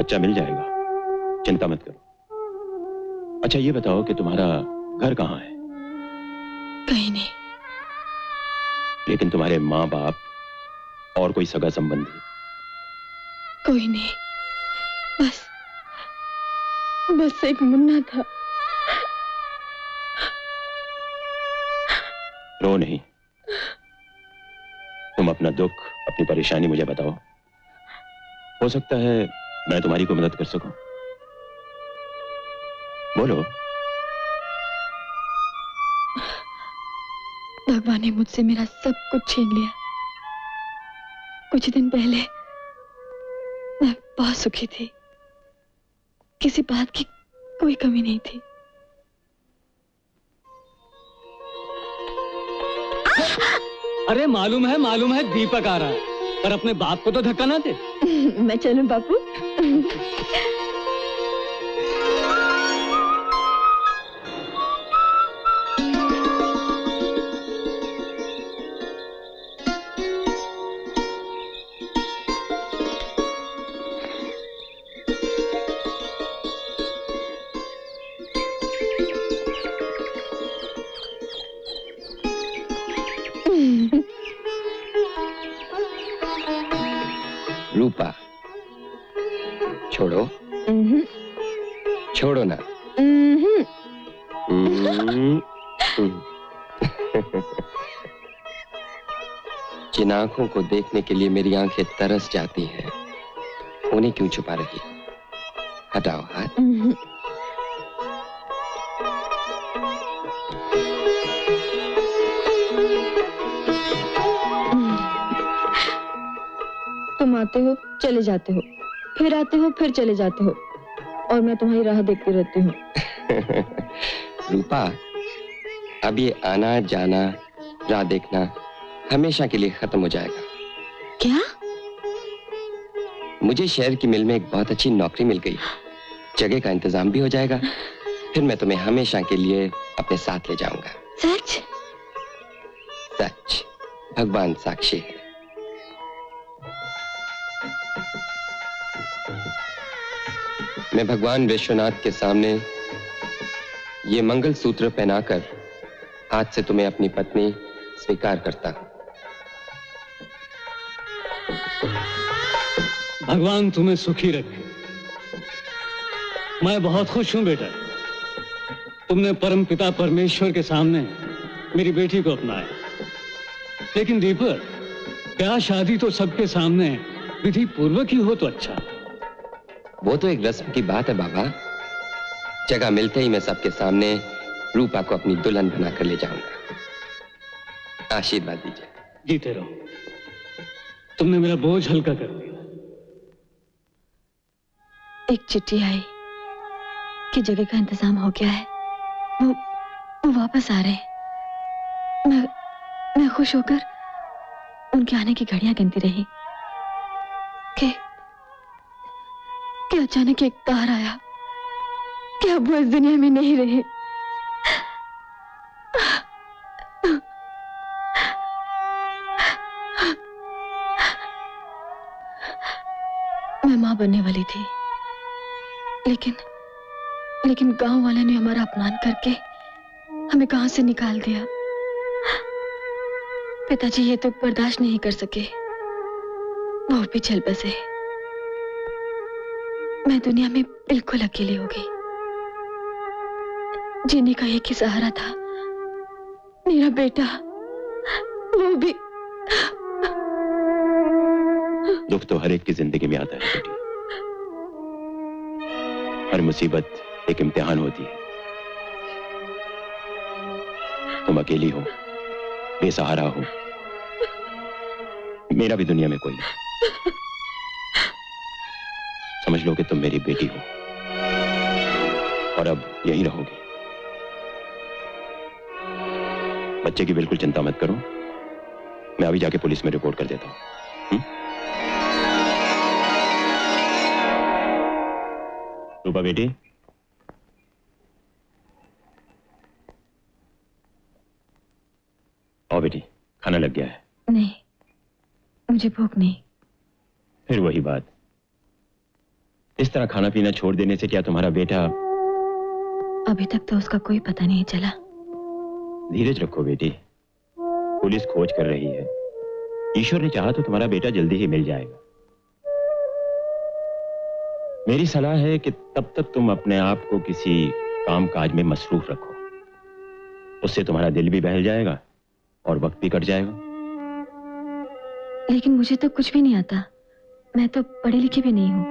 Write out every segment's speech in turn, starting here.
बच्चा मिल जाएगा, चिंता मत करो। अच्छा ये बताओ कि तुम्हारा घर कहाँ है? कहीं नहीं। लेकिन तुम्हारे माँ बाप और कोई सगा संबंधी? कोई नहीं, बस एक मुन्ना था। रो नहीं, तुम अपना दुख, अपनी परेशानी मुझे बताओ। हो सकता है मैं तुम्हारी कोई मदद कर सकूं। बोलो। भगवान ने मुझसे मेरा सब कुछ छीन लिया। कुछ दिन पहले मैं बहुत सुखी थी, किसी बात की कोई कमी नहीं थी। अरे मालूम है दीपक आ रहा है, पर अपने बाप को तो धक्का ना दे। मैं चलूं बापू? रूपा, छोड़ो। छोड़ो ना। जिन आंखों को देखने के लिए मेरी आंखें तरस जाती हैं, उन्हें क्यों छुपा रही? हटाओ हाथ। तुम आते हो, चले जाते हो, फिर आते हो, फिर चले जाते हो, और मैं तुम्हारी राह देखती रहती हूँ। रूपा, अब ये आना जाना, राह देखना हमेशा के लिए खत्म हो जाएगा। क्या? मुझे शहर की मिल में एक बहुत अच्छी नौकरी मिल गई, जगह का इंतजाम भी हो जाएगा। फिर मैं तुम्हें हमेशा के लिए अपने साथ ले जाऊंगा। सच? सच, भगवान साक्षी है। मैं भगवान विश्वनाथ के सामने ये मंगलसूत्र पहनाकर आज से तुम्हें अपनी पत्नी स्वीकार करता हूं। भगवान तुम्हें सुखी रखे। मैं बहुत खुश हूं बेटा, तुमने परमपिता परमेश्वर के सामने मेरी बेटी को अपनाया। लेकिन दीपक, क्या शादी तो सबके सामने विधि पूर्वक ही हो तो अच्छा। वो तो एक रस्म की बात है बाबा। जगह मिलते ही मैं सबके सामने रूपा को अपनी दुल्हन बनाकर ले जाऊंगा। आशीर्वाद दीजिए। जीते रहो, तुमने मेरा बोझ हल्का कर दिया। एक चिट्ठी आई कि जगह का इंतजाम हो गया है, वो वापस आ रहे हैं। मैं खुश होकर उनके आने की घड़ियां गिनती रही कि अचानक एक तार आया कि अब वो इस दुनिया में नहीं रहे। मैं मां बनने वाली थी, लेकिन गांव वाले ने हमारा अपमान करके हमें गांव से निकाल दिया। पिताजी ये तो बर्दाश्त नहीं कर सके, वो भी चल बसे। मैं दुनिया में बिल्कुल अकेली हो गई। जीने का एक ही सहारा था, मेरा बेटा, वो भी। दुख तो हर एक की जिंदगी में आता है बेटी। हर मुसीबत एक इम्तिहान होती है। तुम अकेली हो, बेसहारा हो, मेरा भी दुनिया में कोई नहीं। समझ लो कि तुम मेरी बेटी हो और अब यहीं रहोगी। बच्चे की बिल्कुल चिंता मत करो, मैं अभी जाके पुलिस में रिपोर्ट कर देता हूं। रूपा बेटी, आओ बेटी, खाना लग गया है। नहीं, मुझे भूख नहीं। फिर वही बात, इस तरह खाना पीना छोड़ देने से क्या तुम्हारा बेटा? अभी तक तो उसका कोई पता नहीं चला। धीरज रखो बेटी, पुलिस खोज कर रही है। ईश्वर ने चाहा तो तुम्हारा बेटा जल्दी ही मिल जाएगा। मेरी सलाह है कि तब तक तुम अपने आप को किसी काम काज में मसरूफ रखो। उससे तुम्हारा दिल भी बहल जाएगा और वक्त भी कट जाएगा। लेकिन मुझे तो कुछ भी नहीं आता। मैं तो पढ़ी लिखी भी नहीं हूं।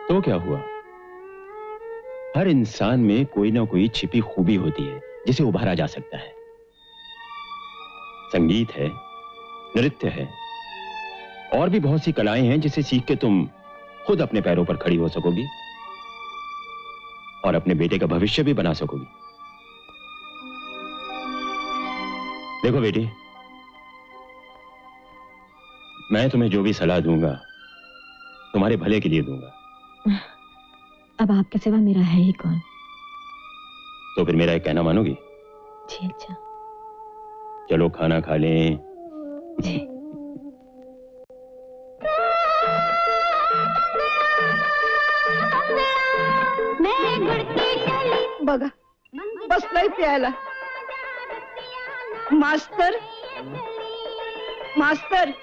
तो क्या हुआ? हर इंसान में कोई ना कोई छिपी खूबी होती है जिसे उभारा जा सकता है। संगीत है, नृत्य है, और भी बहुत सी कलाएं हैं जिसे सीख के तुम खुद अपने पैरों पर खड़ी हो सकोगी और अपने बेटे का भविष्य भी बना सकोगी। देखो बेटी, मैं तुम्हें जो भी सलाह दूंगा तुम्हारे भले के लिए दूंगा। अब आपके सिवा मेरा है ही कौन? तो फिर मेरा एक कहना मानोगी? जी अच्छा। चलो खाना खा लें। जी। बघा बसलाय प्यायला. मास्तर मास्तर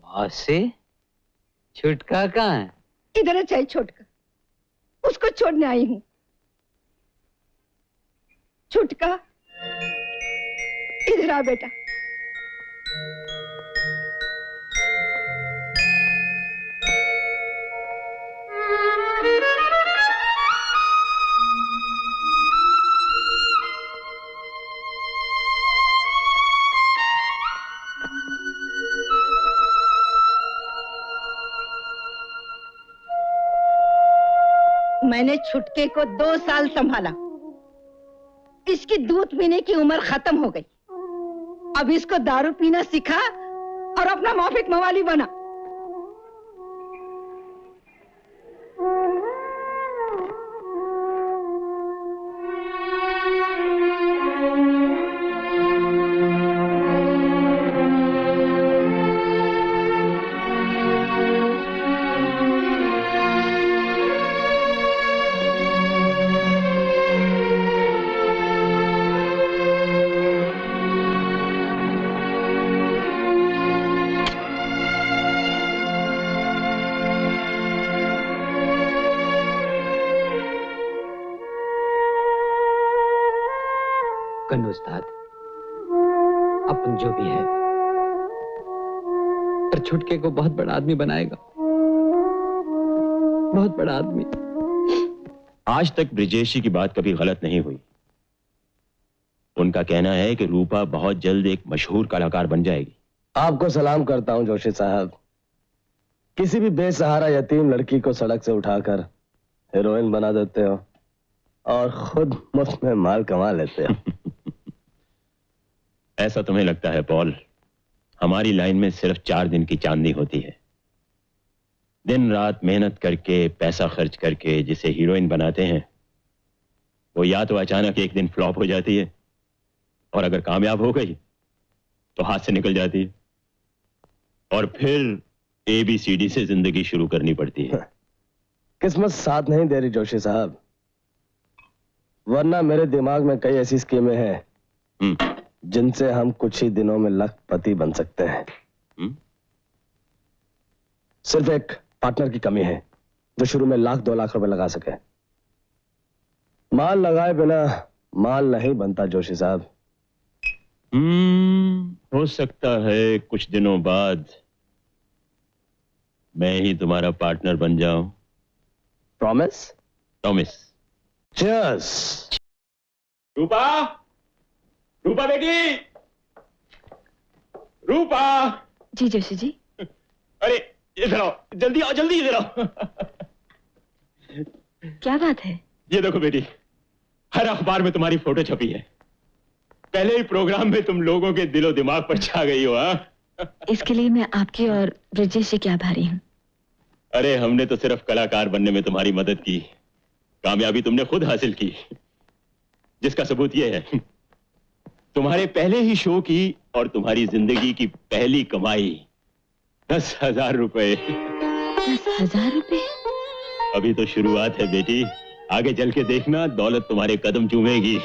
मौसी, छुटका कहाँ है? इधर है चाहे छोटका, उसको छोड़ने आई हूँ. छुटका इधर आ बेटा. मैंने छुटके को 2 साल संभाला. इसकी दूध पीने की उम्र खत्म हो गई. अब इसको दारू पीना सिखा और अपना माफिक मवाली बना. कन्नू उस्ताद, अपन जो भी है पर छुटके को बहुत बड़ा आदमी बनाएगा. बहुत बड़ा आदमी. आज तक ब्रिजेश की बात कभी गलत नहीं हुई. उनका कहना है कि रूपा बहुत जल्द एक मशहूर कलाकार बन जाएगी. आपको सलाम करता हूं जोशी साहब. किसी भी बेसहारा यतीम लड़की को सड़क से उठाकर हीरोइन बना देते हो और खुद मुफ्त में माल कमा लेते हो. ऐसा तुम्हें लगता है पॉल? हमारी लाइन में सिर्फ 4 दिन की चांदनी होती है. दिन रात मेहनत करके पैसा खर्च करके जिसे हीरोइन बनाते हैं वो या तो अचानक एक दिन फ्लॉप हो जाती है और अगर कामयाब हो गई तो हाथ से निकल जाती है और फिर ABCD से जिंदगी शुरू करनी पड़ती है. किस्मत साथ नहीं दे रही जोशी साहब, वरना मेरे दिमाग में कई ऐसी स्कीमें हैं जिनसे हम कुछ ही दिनों में लखपति बन सकते हैं. सिर्फ एक पार्टनर की कमी है जो शुरू में 1-2 लाख रुपए लगा सके. माल लगाए बिना माल नहीं बनता जोशी साहब. हो सकता है कुछ दिनों बाद मैं ही तुम्हारा पार्टनर बन जाऊं. प्रॉमिस? प्रॉमिस. चीयर्स. रूपा, रूपा बेटी, रूपा. जी जोशी जी. अरे इधर आओ, जल्दी आओ, जल्दी इधर आओ. क्या बात है? ये देखो बेटी, हर अखबार में तुम्हारी फोटो छपी है. पहले ही प्रोग्राम में तुम लोगों के दिलो दिमाग पर छा गई हो. इसके लिए मैं आपकी और ब्रिजेश जी की आभारी हूँ. अरे हमने तो सिर्फ कलाकार बनने में तुम्हारी मदद की, कामयाबी तुमने खुद हासिल की, जिसका सबूत ये है तुम्हारे पहले ही शो की और तुम्हारी जिंदगी की पहली कमाई 10,000 रुपए। 10,000 रुपए? अभी तो शुरुआत है बेटी, आगे चल के देखना दौलत तुम्हारे कदम चूमेगी।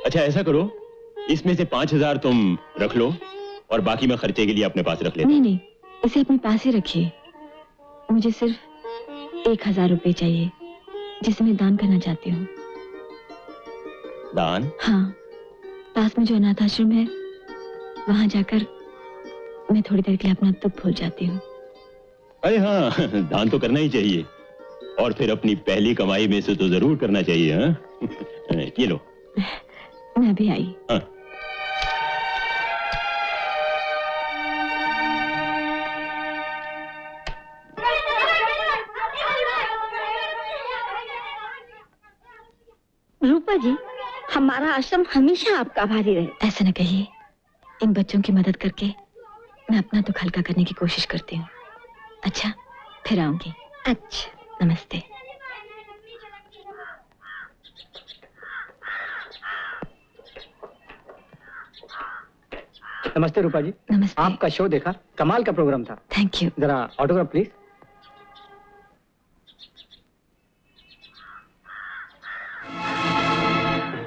अच्छा ऐसा करो, इसमें से 5,000 तुम रख लो और बाकी मैं खर्चे के लिए अपने पास रख लेता हूं। नहीं, इसे अपने पास ही रखिए। मुझे सिर्फ 1,000 रुपए चाहिए, जिसे मैं दान करना चाहती हूँ। दान? हाँ, पास में जो अनाथ आश्रम है वहां जाकर मैं थोड़ी देर के लिए अपना दुख भूल जाती हूँ। अरे हाँ, दान तो करना ही चाहिए, और फिर अपनी पहली कमाई में से तो जरूर करना चाहिए। हाँ? ये लो। मैं भी आई। हाँ। रूपा जी, हमारा आश्रम हमेशा आपका आभारी रहे। ऐसा न कहिए, इन बच्चों की मदद करके मैं अपना दुख हल्का करने की कोशिश करती हूँ। अच्छा, फिर आऊंगी। अच्छा, नमस्ते। नमस्ते रूपा जी। नमस्ते। आपका शो देखा, कमाल का प्रोग्राम था। Thank you. जरा ऑटोग्राफ प्लीज।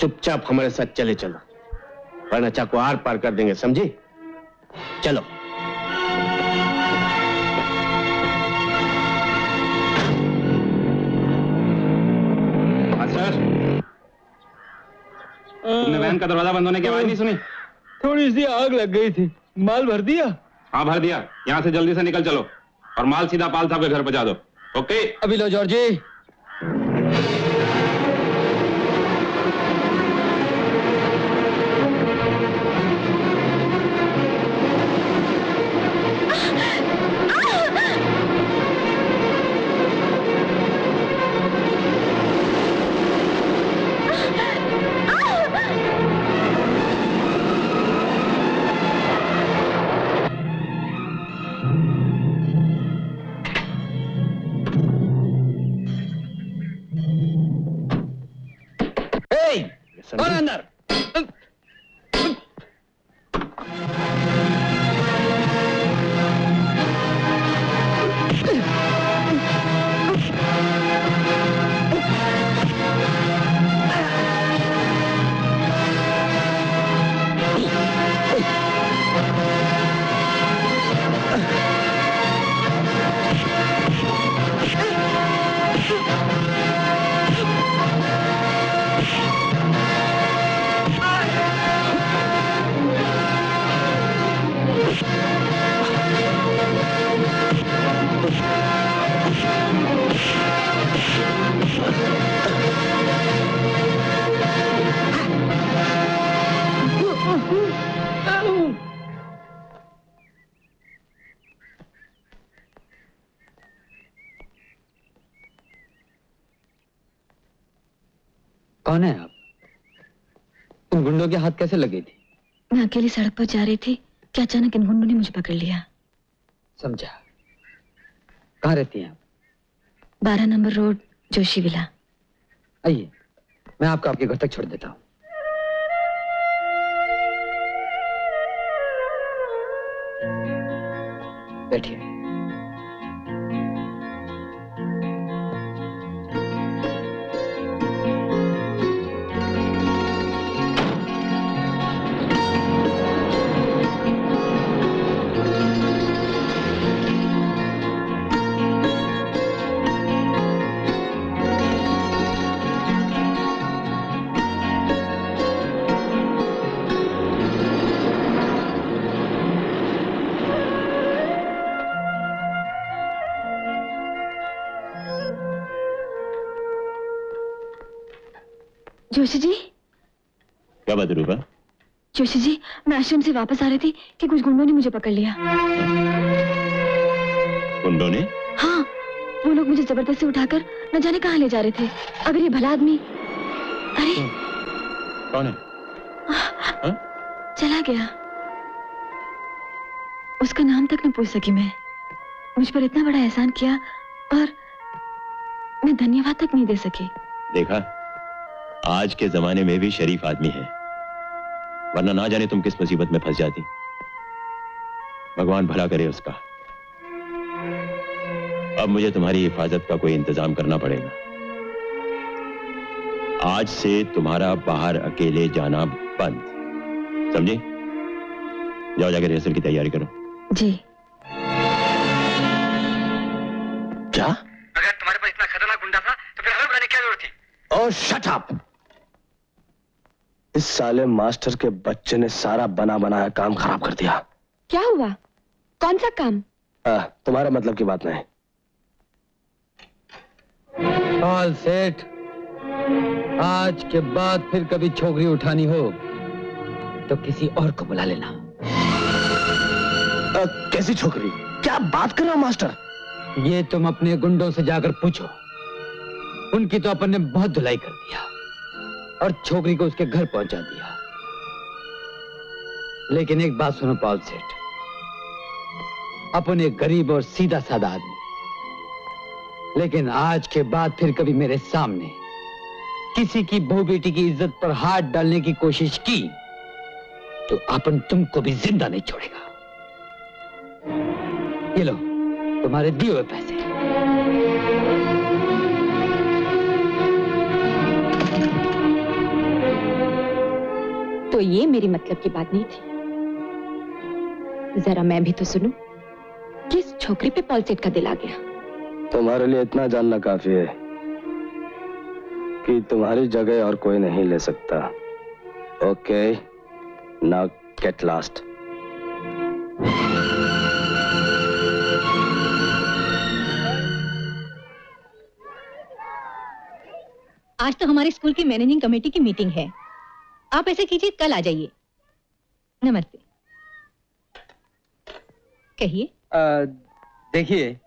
चुपचाप हमारे साथ चले चलो, वरना चाकू आर पार कर देंगे, समझी? चलो। सर, तुमने वैन का दरवाजा बंद होने की आवाज नहीं सुनी? थोड़ी सी आग लग गई थी। माल भर दिया? हाँ भर दिया। यहाँ से जल्दी से निकल चलो और माल सीधा पाल साहब के घर पहुंचा दो। ओके? अभी लो जॉर्जी। कौन अंदर? कौन है आप? इन गुंडों के हाथ कैसे लगे थी? मैं अकेली सड़क पर जा रही थी कि अचानक इन गुंडों ने मुझे पकड़ लिया। समझा। कहाँ रहती हैं आप? 12 नंबर रोड, जोशी विला। आइए, मैं आपको आपके घर तक छोड़ देता हूँ। बैठिए। जोशी जी। क्या बात है रूपा? जोशी जी, मैं आश्रम से वापस आ रही थी कि कुछ गुंडों ने मुझे पकड़ लिया। गुंडों ने? हाँ, वो लोग मुझे जबरदस्ती उठाकर न जाने कहाँ ले जा रहे थे। अगर ये भला आदमी। अरे कौन है? चला गया। उसका नाम तक न पूछ सकी मैं। मुझ पर इतना बड़ा एहसान किया और मैं धन्यवाद तक नहीं दे सकी। देखा, आज के जमाने में भी शरीफ आदमी है वरना ना जाने तुम किस मुसीबत में फंस जाती। भगवान भला करे उसका। अब मुझे तुम्हारी हिफाजत का कोई इंतजाम करना पड़ेगा। आज से तुम्हारा बाहर अकेले जाना बंद, समझे? जाओ जाकर रिहर्सल की तैयारी करो। जी। क्या? अगर तुम्हारे पास इतना खतरनाक गुंडा था तो फिर हमें बुलाने की क्या जरूरत थी? ओह शट अप! इस साले मास्टर के बच्चे ने सारा बना बनाया काम खराब कर दिया। क्या हुआ? कौन सा काम? तुम्हारे मतलब की बात नहीं। All set. आज के बाद फिर कभी छोकरी उठानी हो तो किसी और को बुला लेना। कैसी छोकरी? क्या बात कर रहे हो मास्टर? ये तुम अपने गुंडों से जाकर पूछो। उनकी तो अपन ने बहुत धुलाई कर दिया और छोकरी को उसके घर पहुंचा दिया। लेकिन एक बात सुनो पॉल सेठ, अपन एक गरीब और सीधा साधा आदमी, लेकिन आज के बाद फिर कभी मेरे सामने किसी की बहू बेटी की इज्जत पर हाथ डालने की कोशिश की तो अपन तुमको भी जिंदा नहीं छोड़ेगा। ये लो तुम्हारे दिए हुए पैसे। तो ये मेरी मतलब की बात नहीं थी। जरा मैं भी तो सुनूं, किस छोकरी पे पॉल सेठ का दिल आ गया? तुम्हारे लिए इतना जानना काफी है कि तुम्हारी जगह और कोई नहीं ले सकता। Okay, now get lost. आज तो हमारे स्कूल की मैनेजिंग कमेटी की मीटिंग है। आप ऐसे कीजिए, कल आ जाइए। नमस्ते। कहिए। देखिए,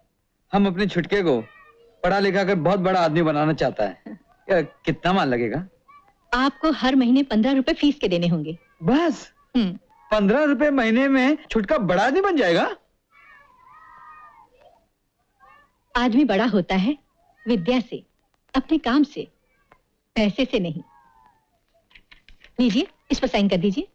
हम अपने छुटके को पढ़ा लिखा कर बहुत बड़ा आदमी बनाना चाहता है। कितना माल लगेगा? आपको हर महीने 15 रुपए फीस के देने होंगे। बस 15 रुपए महीने में छुटका बड़ा आदमी बन जाएगा? आदमी बड़ा होता है विद्या से, अपने काम से, पैसे से नहीं। लीजिए, इस पर साइन कर दीजिए।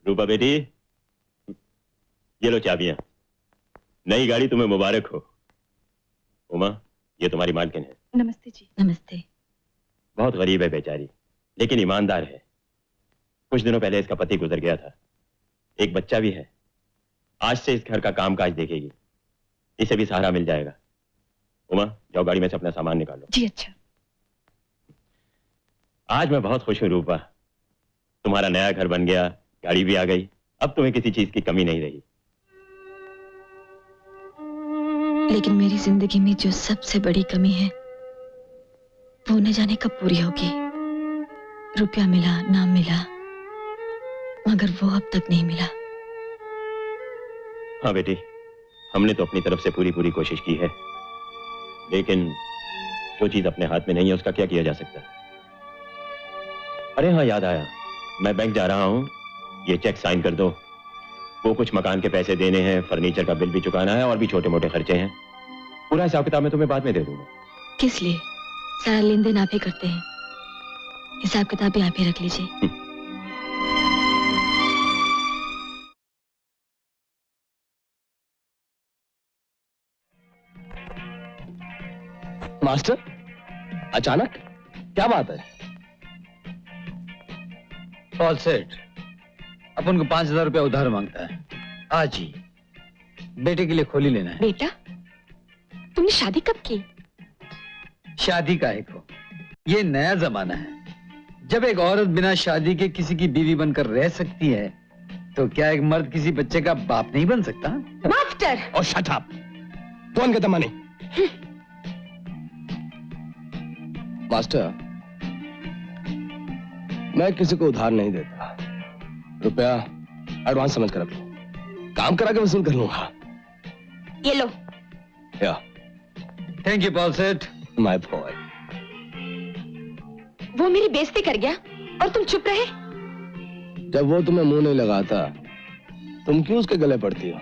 रूपा बेटी, ये लो चाबियां। नई गाड़ी तुम्हें मुबारक हो। उमा, ये तुम्हारी मालकिन है। नमस्ते जी। नमस्ते। बहुत गरीब है बेचारी, लेकिन ईमानदार है। कुछ दिनों पहले इसका पति गुजर गया था, एक बच्चा भी है। आज से इस घर का कामकाज देखेगी, इसे भी सहारा मिल जाएगा। उमा, जाओ गाड़ी में से अपना सामान निकालो। जी अच्छा। आज मैं बहुत खुश हूं रूपा, तुम्हारा नया घर बन गया, गाड़ी भी आ गई, अब तुम्हें किसी चीज की कमी नहीं रही। लेकिन मेरी जिंदगी में जो सबसे बड़ी कमी है वो न जाने कब पूरी होगी। रुपया मिला, नाम मिला, मगर वो अब तक नहीं मिला। हाँ बेटी, हमने तो अपनी तरफ से पूरी कोशिश की है, लेकिन जो चीज अपने हाथ में नहीं है उसका क्या किया जा सकता। अरे हाँ, याद आया, मैं बैंक जा रहा हूं, ये चेक साइन कर दो। वो कुछ मकान के पैसे देने हैं, फर्नीचर का बिल भी चुकाना है और भी छोटे मोटे खर्चे हैं। पूरा हिसाब किताब मैं तुम्हें बाद में दे दूंगा। किस लिए? सारा लेन देन आप ही करते हैं, हिसाब किताब भी आप ही रख लीजिए। मास्टर, अचानक क्या बात है? पॉल सेठ अपन को 5,000 रुपया उधार मांगता है। आज ही बेटे के लिए खोली लेना है। बेटा, तुमने शादी कब की? शादी काहे को? ये नया जमाना है। जब एक औरत बिना शादी के किसी की बीवी बनकर रह सकती है, तो क्या एक मर्द किसी बच्चे का बाप नहीं बन सकता? मास्टर! और शट अप! कौन कहता मानी? मास्टर, मैं किसी को उधार नहीं देता। रुपया एडवांस समझ कर रख लो, काम करा के वसूल कर लूंगा। ये लो। थैंक यू पॉल सेठ। My boy. वो मेरी बेइज्जती कर गया और तुम चुप रहे। जब वो तुम्हें मुंह नहीं लगाता तुम क्यों उसके गले पड़ती हो?